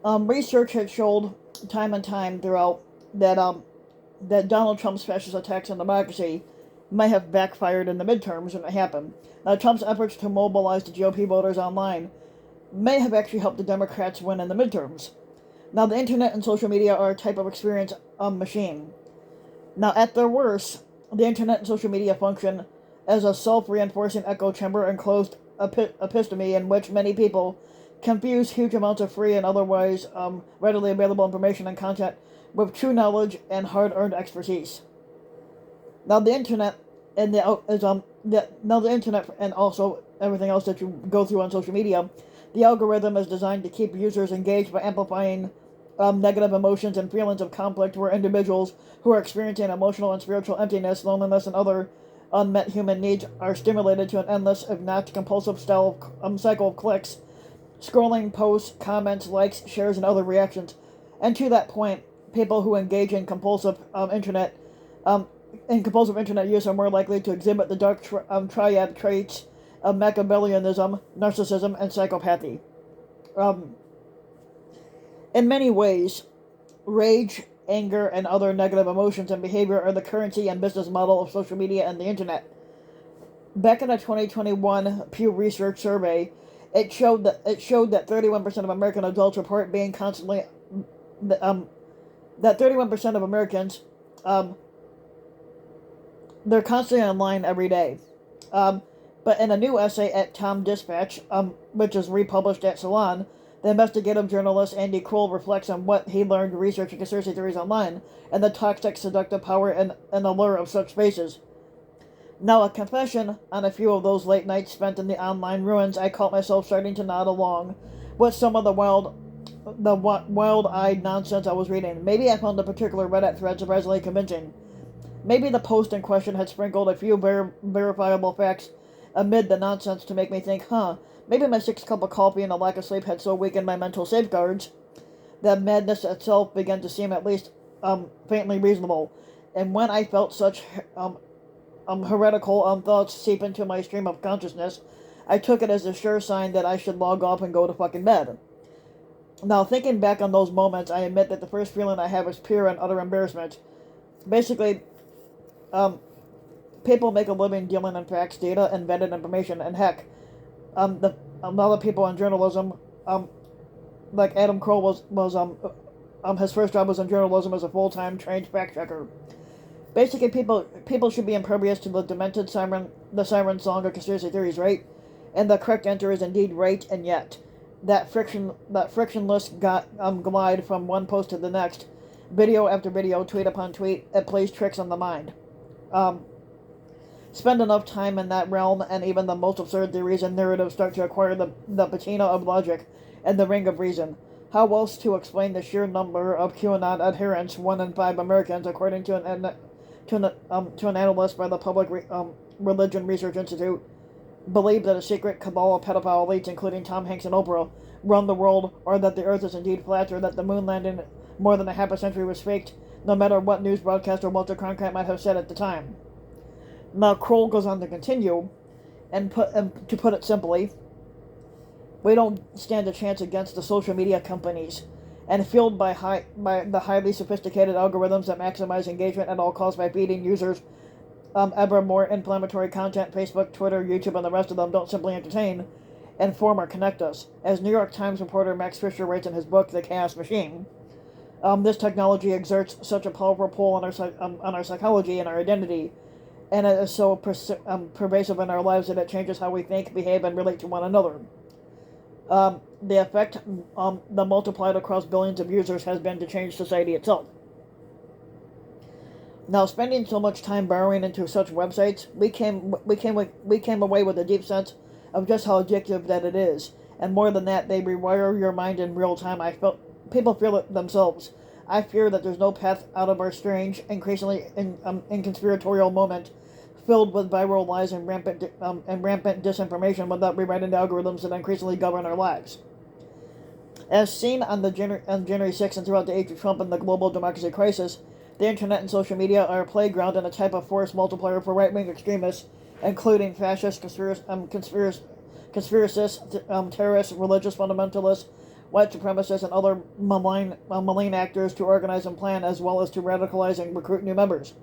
Research has showed time and time throughout that Donald Trump's fascist attacks on democracy may have backfired in the midterms when it happened. Now, Trump's efforts to mobilize the GOP voters online may have actually helped the Democrats win in the midterms. Now, the internet and social media are a type of experience machine. Now, at their worst, the internet and social media function as a self-reinforcing echo chamber and closed episteme in which many people confuse huge amounts of free and otherwise readily available information and content with true knowledge and hard-earned expertise. Now, the internet and the internet and also everything else that you go through on social media, the algorithm is designed to keep users engaged by amplifying negative emotions and feelings of conflict, where individuals who are experiencing emotional and spiritual emptiness, loneliness, and other unmet human needs are stimulated to an endless, if not compulsive, cycle of clicks, scrolling, posts, comments, likes, shares, and other reactions. And to that point, people who engage in compulsive internet use are more likely to exhibit the dark triad traits of Machiavellianism, narcissism, and psychopathy. In many ways, rage, anger, and other negative emotions and behavior are the currency and business model of social media and the internet. Back in a 2021 Pew Research survey, it showed that 31% of American adults report being constantly that 31% of Americans they're constantly online every day. But in a new essay at Tom Dispatch, which is republished at Salon, the investigative journalist Andy Kroll reflects on what he learned researching conspiracy theories online and the toxic, seductive power and allure of such spaces. Now, a confession on a few of those late nights spent in the online ruins, I caught myself starting to nod along with some of the wild-eyed nonsense I was reading. Maybe I found a particular Reddit thread surprisingly convincing. Maybe the post in question had sprinkled a few verifiable facts amid the nonsense to make me think, maybe my 6th cup of coffee and a lack of sleep had so weakened my mental safeguards that madness itself began to seem at least faintly reasonable. And when I felt such heretical thoughts seep into my stream of consciousness, I took it as a sure sign that I should log off and go to fucking bed. Now, thinking back on those moments, I admit that the first feeling I had was pure and utter embarrassment. Basically, people make a living dealing in facts, data, and vetted information, and heck, a lot of people in journalism, like Adam Kroll was his first job was in journalism as a full-time trained fact-checker. Basically, people should be impervious to the demented siren song of conspiracy theories, right? And the correct answer is indeed right, and yet that frictionless glide from one post to the next, video after video, tweet upon tweet, it plays tricks on the mind. Spend enough time in that realm, and even the most absurd theories and narratives start to acquire the patina of logic and the ring of reason. How else to explain the sheer number of QAnon adherents, 1 in 5 Americans, according to an analyst by the Public Religion Research Institute, believe that a secret cabal of pedophile elites, including Tom Hanks and Oprah, run the world, or that the Earth is indeed flat, or that the moon landing more than a half a century was faked, no matter what news broadcast or Walter Cronkite might have said at the time. Now, Kroll goes on to continue, and to put it simply, we don't stand a chance against the social media companies, and fueled by the highly sophisticated algorithms that maximize engagement at all costs by feeding users ever more inflammatory content. Facebook, Twitter, YouTube, and the rest of them don't simply entertain, inform, or connect us. As New York Times reporter Max Fisher writes in his book, The Chaos Machine, this technology exerts such a powerful pull on our psychology and our identity, and it is so pervasive in our lives that it changes how we think, behave, and relate to one another. The effect, the multiplied across billions of users, has been to change society itself. Now, spending so much time burrowing into such websites, we came away with a deep sense of just how addictive that it is, and more than that, they rewire your mind in real time. People feel it themselves. I fear that there's no path out of our strange, increasingly inconspiratorial moment, filled with viral lies and rampant disinformation, without rewriting the algorithms that increasingly govern our lives. As seen on January 6th and throughout the age of Trump and the global democracy crisis, the internet and social media are a playground and a type of force multiplier for right-wing extremists, including fascists, conspiracists, terrorists, religious fundamentalists, white supremacists, and other malign actors to organize and plan, as well as to radicalize and recruit new members.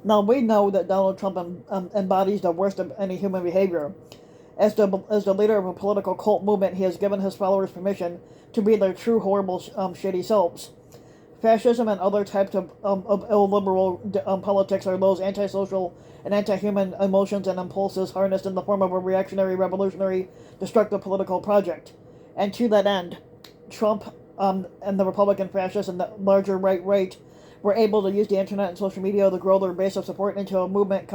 Now, we know that Donald Trump embodies the worst of any human behavior. As the leader of a political cult movement, he has given his followers permission to be their true, horrible, shady selves. Fascism and other types of illiberal politics are those antisocial and anti-human emotions and impulses harnessed in the form of a reactionary, revolutionary, destructive political project. And to that end, Trump and the Republican fascists and the larger right were able to use the internet and social media to grow their base of support into a movement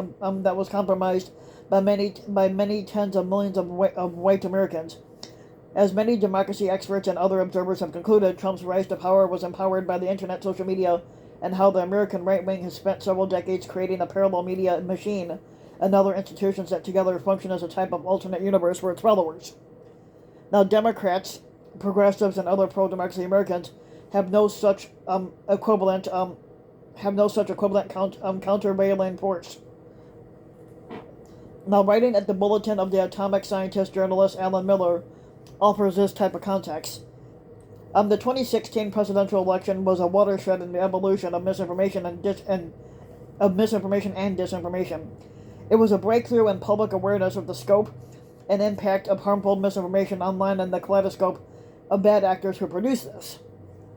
that was compromised by many tens of millions of white Americans. As many democracy experts and other observers have concluded, Trump's rise to power was empowered by the internet, social media, and how the American right wing has spent several decades creating a parallel media machine and other institutions that together function as a type of alternate universe for its followers. Now, Democrats, progressives, and other pro-democracy Americans have no such equivalent countervailing force. Now, writing at the Bulletin of the Atomic Scientist journalist Alan Miller offers this type of context. The 2016 presidential election was a watershed in the evolution of misinformation and disinformation. It was a breakthrough in public awareness of the scope and impact of harmful misinformation online and the kaleidoscope of bad actors who produce this.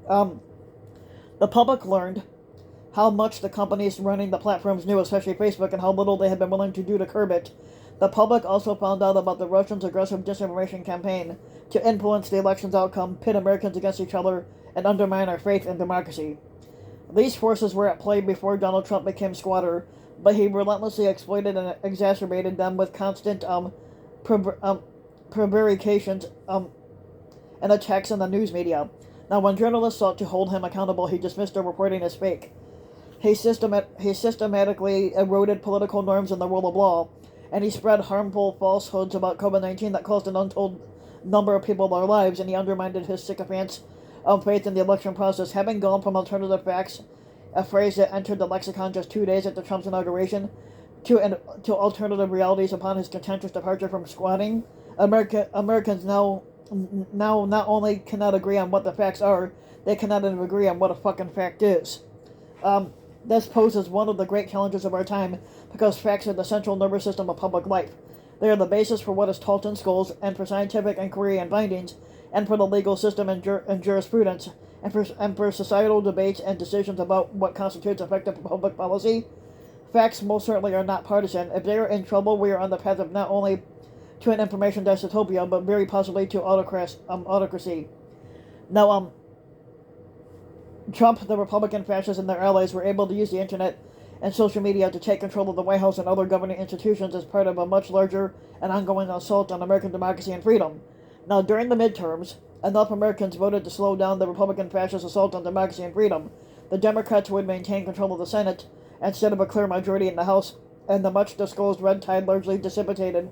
The public learned how much the companies running the platforms knew, especially Facebook, and how little they had been willing to do to curb it. The public also found out about the Russians' aggressive disinformation campaign to influence the election's outcome, pit Americans against each other, and undermine our faith in democracy. These forces were at play before Donald Trump became squatter, but he relentlessly exploited and exacerbated them with constant prevarications and attacks on the news media. Now, when journalists sought to hold him accountable, he dismissed their reporting as fake. He systematically eroded political norms and the rule of law, and he spread harmful falsehoods about COVID-19 that cost an untold number of people their lives, and he undermined his sycophants of faith in the election process. Having gone from alternative facts, a phrase that entered the lexicon just 2 days after Trump's inauguration, to alternative realities upon his contentious departure from squatting, Americans now not only cannot agree on what the facts are, they cannot even agree on what a fucking fact is. This poses one of the great challenges of our time, because facts are the central nervous system of public life. They are the basis for what is taught in schools, and for scientific inquiry and findings, and for the legal system and jurisprudence, and for societal debates and decisions about what constitutes effective public policy. Facts most certainly are not partisan. If they are in trouble, we are on the path of not only to an information dystopia, but very possibly to autocracy. Now, Trump, the Republican fascists, and their allies were able to use the internet and social media to take control of the White House and other governing institutions as part of a much larger and ongoing assault on American democracy and freedom. Now, during the midterms, enough Americans voted to slow down the Republican fascist assault on democracy and freedom. The Democrats would maintain control of the Senate instead of a clear majority in the House, and the much-disclosed red tide largely dissipated,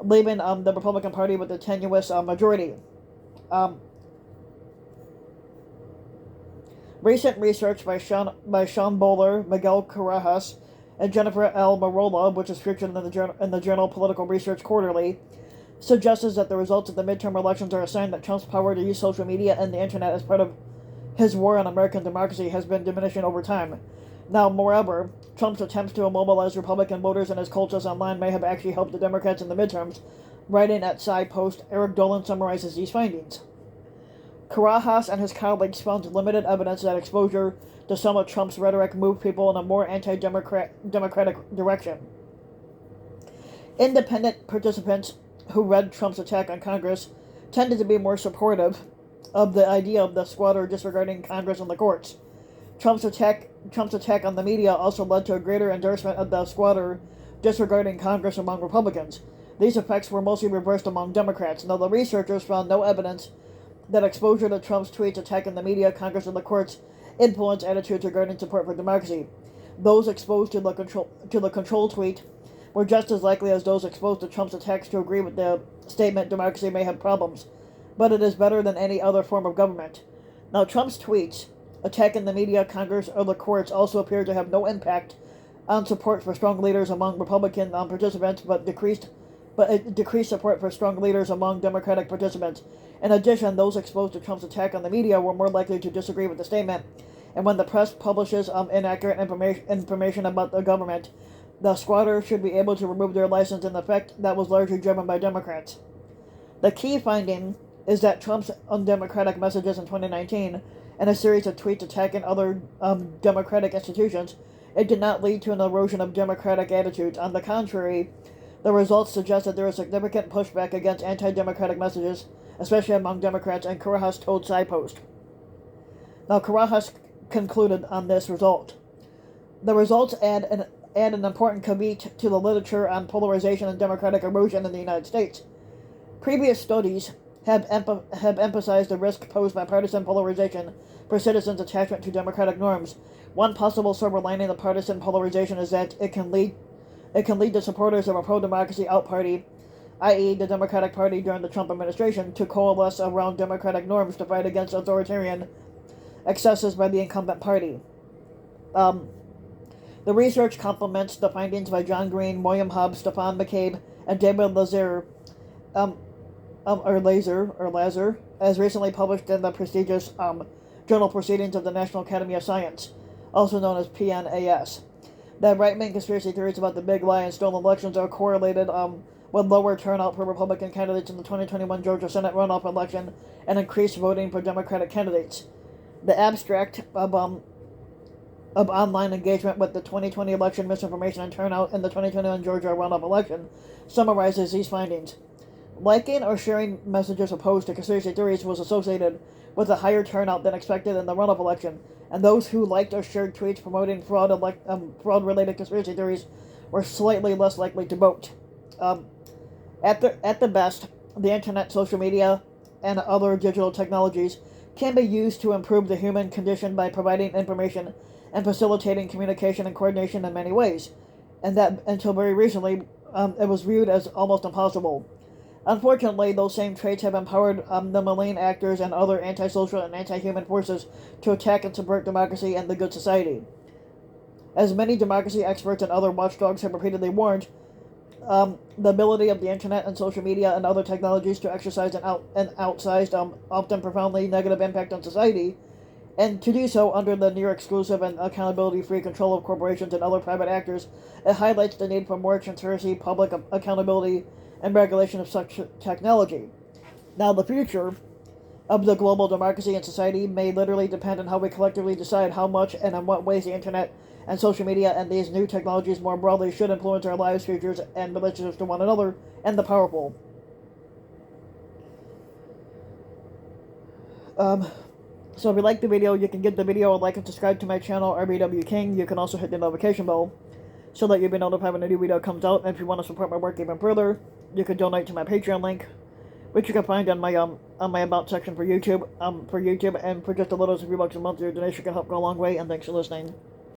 leaving the Republican Party with a tenuous majority. Recent research by Sean Bowler, Miguel Carajas, and Jennifer L. Marola, which is featured in the journal Political Research Quarterly, suggests that the results of the midterm elections are a sign that Trump's power to use social media and the internet as part of his war on American democracy has been diminishing over time. Now, moreover, Trump's attempts to immobilize Republican voters and his cultists online may have actually helped the Democrats in the midterms. Writing at Side Post, Eric Dolan summarizes these findings. Carajas and his colleagues found limited evidence that exposure to some of Trump's rhetoric moved people in a more anti-democratic direction. Independent participants who read Trump's attack on Congress tended to be more supportive of the idea of the squatter disregarding Congress and the courts. Trump's attack on the media also led to a greater endorsement of the squatter disregarding Congress among Republicans. These effects were mostly reversed among Democrats. Now, the researchers found no evidence that exposure to Trump's tweets attacking the media, Congress, and the courts influenced attitudes regarding support for democracy. Those exposed to the control tweet were just as likely as those exposed to Trump's attacks to agree with the statement democracy may have problems, but it is better than any other form of government. Now, Trump's tweets attacking the media, Congress, or the courts also appear to have no impact on support for strong leaders among Republican participants, but decreased but it decreased support for strong leaders among Democratic participants. In addition, those exposed to Trump's attack on the media were more likely to disagree with the statement. And when the press publishes inaccurate information about the government, the squatter should be able to remove their license, in effect that was largely driven by Democrats. The key finding is that Trump's undemocratic messages in 2019 and a series of tweets attacking other democratic institutions, it did not lead to an erosion of democratic attitudes. On the contrary, the results suggest that there is significant pushback against anti-democratic messages, especially among Democrats, and Karajas told SidePost. Now, Karajas concluded on this result. The results add an important caveat to the literature on polarization and democratic erosion in the United States. Previous studies have emphasized the risk posed by partisan polarization for citizens' attachment to democratic norms. One possible silver lining of partisan polarization is that it can lead to supporters of a pro-democracy out party, i.e. the Democratic Party during the Trump administration, to coalesce around democratic norms to fight against authoritarian excesses by the incumbent party. The research complements the findings by John Green, William Hobbs, Stefan McCabe, and David Lazar, as recently published in the prestigious Journal Proceedings of the National Academy of Science, also known as PNAS. That right-wing conspiracy theories about the big lie and stolen elections are correlated with lower turnout for Republican candidates in the 2021 Georgia Senate runoff election and increased voting for Democratic candidates. The abstract of online engagement with the 2020 election misinformation and turnout in the 2021 Georgia runoff election summarizes these findings. Liking or sharing messages opposed to conspiracy theories was associated with a higher turnout than expected in the runoff election, and those who liked or shared tweets promoting fraud-related conspiracy theories were slightly less likely to vote. At the best, the internet, social media, and other digital technologies can be used to improve the human condition by providing information and facilitating communication and coordination in many ways, and that until very recently it was viewed as almost impossible. Unfortunately, those same traits have empowered the malign actors and other antisocial and anti-human forces to attack and subvert democracy and the good society. As many democracy experts and other watchdogs have repeatedly warned, the ability of the internet and social media and other technologies to exercise an outsized, often profoundly negative impact on society, and to do so under the near-exclusive and accountability-free control of corporations and other private actors, it highlights the need for more transparency, public accountability, and regulation of such technology. Now, the future of the global democracy and society may literally depend on how we collectively decide how much and in what ways the internet and social media and these new technologies more broadly should influence our lives, futures, and relationships to one another and the powerful. So if you like the video, you can give the video a like and subscribe to my channel, RBW King. You can also hit the notification bell so that you'll be notified when a new video comes out. And if you want to support my work even further, you can donate to my Patreon link, which you can find on my About section for YouTube. And for just a little as a few bucks a month, your donation can help go a long way. And thanks for listening.